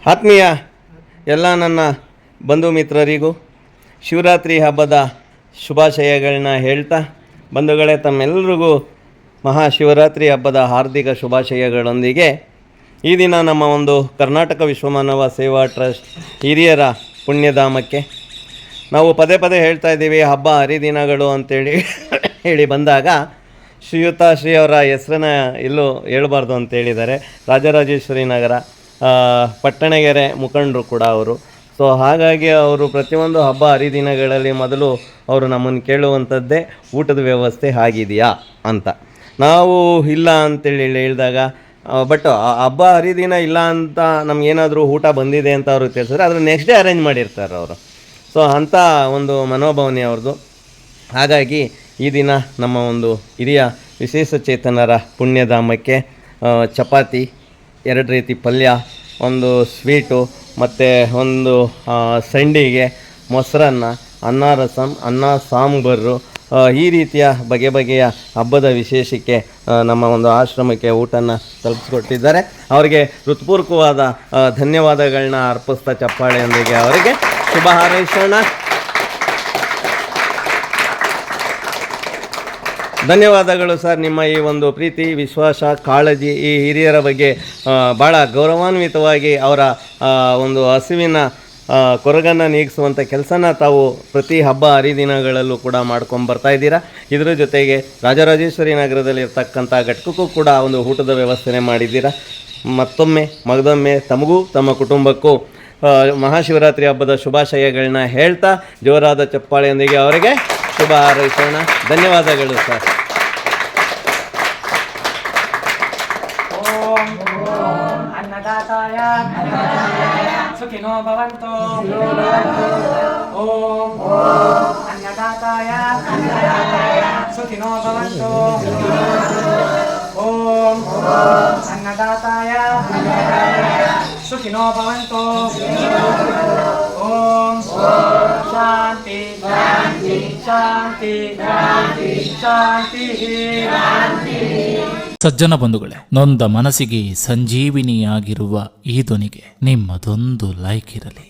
ಆತ್ಮೀಯ ಎಲ್ಲ ನನ್ನ ಬಂಧು ಮಿತ್ರರಿಗೂ ಶಿವರಾತ್ರಿ ಹಬ್ಬದ ಶುಭಾಶಯಗಳನ್ನ ಹೇಳ್ತಾ, ಬಂಧುಗಳೇ, ತಮ್ಮೆಲ್ಲರಿಗೂ ಮಹಾಶಿವರಾತ್ರಿ ಹಬ್ಬದ ಹಾರ್ದಿಕ ಶುಭಾಶಯಗಳೊಂದಿಗೆ ಈ ದಿನ ನಮ್ಮ ಒಂದು ಕರ್ನಾಟಕ ವಿಶ್ವಮಾನವ ಸೇವಾ ಟ್ರಸ್ಟ್ ಹಿರಿಯರ ಪುಣ್ಯಧಾಮಕ್ಕೆ ನಾವು ಪದೇ ಪದೇ ಹೇಳ್ತಾ ಇದ್ದೀವಿ, ಹಬ್ಬ ಹರಿದಿನಗಳು ಅಂತೇಳಿ ಬಂದಾಗ ಶ್ರೀಯುತ ಅವರ ಹೆಸರನ್ನ ಎಲ್ಲೂ ಹೇಳಬಾರ್ದು ಅಂತೇಳಿದ್ದಾರೆ. ರಾಜರಾಜೇಶ್ವರಿ ನಗರ ಪಟ್ಟಣಗೆರೆ ಮುಖಂಡರು ಕೂಡ ಅವರು. ಸೊ ಹಾಗಾಗಿ ಅವರು ಪ್ರತಿಯೊಂದು ಹಬ್ಬ ಹರಿದಿನಗಳಲ್ಲಿ ಮೊದಲು ಅವರು ನಮ್ಮನ್ನು ಕೇಳುವಂಥದ್ದೇ ಊಟದ ವ್ಯವಸ್ಥೆ ಆಗಿದೆಯಾ ಅಂತ. ನಾವು ಇಲ್ಲ ಅಂತೇಳಿ ಹೇಳಿದಾಗ ಬಟ್ ಹಬ್ಬ ಹರಿದಿನ ಇಲ್ಲ ಅಂತ ನಮಗೇನಾದರೂ ಊಟ ಬಂದಿದೆ ಅಂತ ಅವರು ತಿಳಿಸಿದ್ರೆ ಅದರ ನೆಕ್ಸ್ಟ್ ಡೇ ಅರೇಂಜ್ ಮಾಡಿರ್ತಾರೆ ಅವರು. ಸೊ ಅಂಥ ಒಂದು ಮನೋಭಾವನೆ ಅವ್ರದ್ದು. ಹಾಗಾಗಿ ಈ ದಿನ ನಮ್ಮ ಒಂದು ಹಿರಿಯ ವಿಶೇಷ ಚೇತನರ ಪುಣ್ಯಧಾಮಕ್ಕೆ ಚಪಾತಿ, 2 ರೀತಿ ಪಲ್ಯ, ಒಂದು ಸ್ವೀಟು ಮತ್ತು ಒಂದು ಸಂಡಿಗೆ, ಮೊಸರನ್ನ, ಅನ್ನ ರಸಂ, ಅನ್ನ ಸಾಂಬಾರು, ಈ ರೀತಿಯ ಬಗೆಯ ಹಬ್ಬದ ವಿಶೇಷಕ್ಕೆ ನಮ್ಮ ಒಂದು ಆಶ್ರಮಕ್ಕೆ ಊಟನ ತಲುಪಿಸ್ಕೊಟ್ಟಿದ್ದಾರೆ. ಅವರಿಗೆ ಹೃತ್ಪೂರ್ವಕವಾದ ಧನ್ಯವಾದಗಳನ್ನ ಅರ್ಪಿಸ್ತಾ ಚಪ್ಪಾಳೆಯೊಂದಿಗೆ ಅವರಿಗೆ ಶುಭ ಹಾರೈಸೋಣ. ಧನ್ಯವಾದಗಳು ಸರ್. ನಿಮ್ಮ ಈ ಒಂದು ಪ್ರೀತಿ, ವಿಶ್ವಾಸ, ಕಾಳಜಿ, ಈ ಹಿರಿಯರ ಬಗ್ಗೆ ಭಾಳ ಗೌರವಾನ್ವಿತವಾಗಿ ಅವರ ಒಂದು ಹಸಿವಿನ ಕೊರಗನ್ನು ನೀಗಿಸುವಂಥ ಕೆಲಸನ ತಾವು ಪ್ರತಿ ಹಬ್ಬ ಹರಿದಿನಗಳಲ್ಲೂ ಕೂಡ ಮಾಡ್ಕೊಂಬರ್ತಾ ಇದ್ದೀರಾ. ಇದರ ಜೊತೆಗೆ ರಾಜರಾಜೇಶ್ವರಿ ನಗರದಲ್ಲಿರ್ತಕ್ಕಂಥ ಘಟಕಕ್ಕೂ ಕೂಡ ಒಂದು ಊಟದ ವ್ಯವಸ್ಥೆ ಮಾಡಿದ್ದೀರಾ. ಮಗದೊಮ್ಮೆ ತಮಗೂ ತಮ್ಮ ಕುಟುಂಬಕ್ಕೂ ಮಹಾಶಿವರಾತ್ರಿ ಹಬ್ಬದ ಶುಭಾಶಯಗಳನ್ನ ಹೇಳ್ತಾ ಜೋರಾದ ಚಪ್ಪಾಳೆಯೊಂದಿಗೆ ಅವರಿಗೆ ಶುಭ ಹಾರೈಸೋಣ. ಧನ್ಯವಾದಗಳು ಸರ್. ಅನ್ನದಾತಾಯ ಸುಖಿನೋ ಭವಂತು. ಓಂ ಅನ್ನದಾತಾಯ ಸುಖಿನೋ ಭವಂತು. ಓಂ ಅನ್ನದಾತಾಯ ಸುಖಿನೋ ಭವಂತು. ಓಂ ಶಾಂತಿ ಶಾಂತಿ ಶಾಂತಿ ಶಾಂತಿ ಶಾಂತಿ. ಸಜ್ಜನ ಬಂಧುಗಳೇ, ನೊಂದ ಮನಸ್ಸಿಗೆ ಸಂಜೀವಿನಿಯಾಗಿರುವ ಈ ಧ್ವನಿಗೆ ನಿಮ್ಮದೊಂದು ಲೈಕ್ ಇರಲಿ.